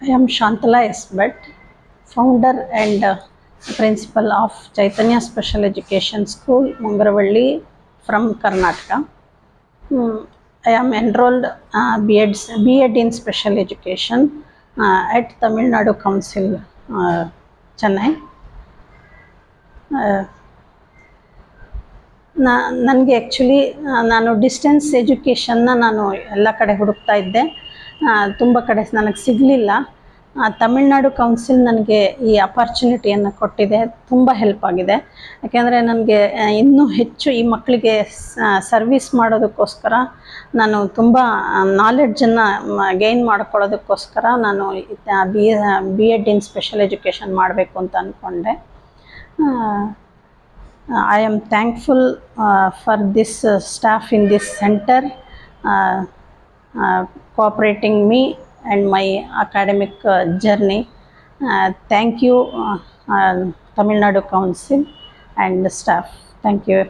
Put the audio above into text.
I am Shantala S. Bhatt, founder and principal of Chaitanya Special Education School, Mungaravalli from Karnataka. I am enrolled B.Ed in Special Education at Tamil Nadu Council, Chennai. ನನಗೆ actually ನಾನು distance ಎಜುಕೇಷನ್ನ ನಾನು ಎಲ್ಲ ಕಡೆ ಹುಡುಕ್ತಾ ಇದ್ದೆ, ತುಂಬ ಕಡೆ ನನಗೆ ಸಿಗಲಿಲ್ಲ. ತಮಿಳ್ನಾಡು ಕೌನ್ಸಿಲ್ ನನಗೆ ಈ ಅಪಾರ್ಚುನಿಟಿಯನ್ನು ಕೊಟ್ಟಿದೆ, ತುಂಬ ಹೆಲ್ಪ್ ಆಗಿದೆ. ಯಾಕೆಂದರೆ ನನಗೆ ಇನ್ನೂ ಹೆಚ್ಚು ಈ ಮಕ್ಕಳಿಗೆ ಸರ್ವಿಸ್ ಮಾಡೋದಕ್ಕೋಸ್ಕರ ನಾನು ತುಂಬ ನಾಲೆಡ್ಜನ್ನು ಗೈನ್ ಮಾಡ್ಕೊಳ್ಳೋದಕ್ಕೋಸ್ಕರ ನಾನು B.Ed ಇನ್ ಸ್ಪೆಷಲ್ ಎಜುಕೇಷನ್ ಮಾಡಬೇಕು ಅಂತ ಅಂದ್ಕೊಂಡೆ. I am thankful for this staff in this center cooperating me and my academic journey. Thank you, Tamil Nadu Council and the staff. Thank you.